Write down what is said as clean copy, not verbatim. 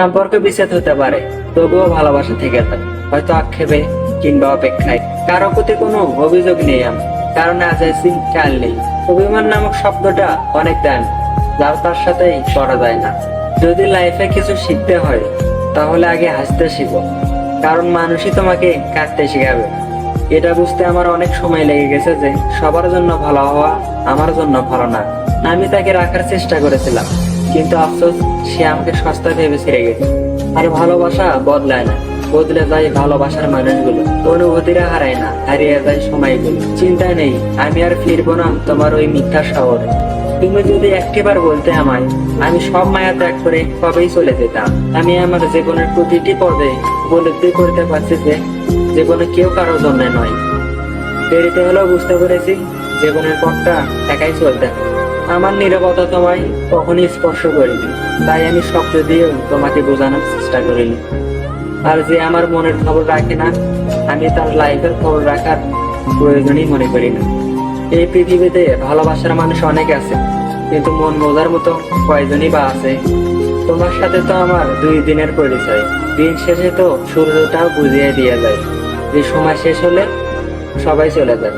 সম্পর্ক বিচ্ছেদ হতে পারে, তবুও ভালোবাসা থেকে যায়, হয়তো আক্ষেপে কিংবা অপেক্ষায়। কারো প্রতি কোনো অভিযোগ নেই আমার, কারণ আজ আছি কাল নেই। অভিমান নামক শব্দটা অনেক দেন, যার তার সাথেই করা যায় না। যদি লাইফে কিছু শিখতে হয় তাহলে আগে হাসতে শিখো, কারণ মানুষই তোমাকে কাঁদতে শেখাবে। এটা বুঝতে আমার অনেক সময় লেগে গেছে যে সবার জন্য ভালো হওয়া আমার জন্য ভালো না। আমি তাকে রাখার চেষ্টা করেছিলাম, কিন্তু আফসোস সে আমাকে সস্তা ভেবে ছেড়ে গেছে। আর ভালোবাসা বদলায় না, বদলে যায় ভালোবাসার মানুষগুলো। অনুভূতিরা হারায় না, হারিয়ে যায় সময়গুলো। চিন্তা নেই, আমি আর ফিরবো না তোমার ওই মিথ্যা শহরে। তুমি যদি একটিবার বলতে আমায়, আমি সব মায়া ত্যাগ করে কবেই চলে যেতাম। আমি আমার জীবনের প্রতিটি পদে উপলব্ধি করতে পারছি যে জীবনে কেউ কারোর জন্য নয়। দেরিতে হলেও বুঝতে পেরেছি জীবনের পথটা একাই চলতে হয়। আমার নীরবতা তোমায় কখনই স্পর্শ করিনি, তাই আমি শব্দ দিয়েও তোমাকে বোঝানোর চেষ্টা করিনি। আর যে আমার মনের খবর রাখে না, আমি তার লাইফের খবর রাখার প্রয়োজনই মনে করি না। এই পৃথিবীতে ভালোবাসার মানুষ অনেক আছে, কিন্তু মন বোঝার মতো কয়জনই বা আছে। তোমার সাথে তো আমার 2 দিনের পরিচয়, দিন শেষে তো সূর্যটাও বুঝিয়ে দিয়ে যায় যে সময় শেষ হলে সবাই চলে যায়।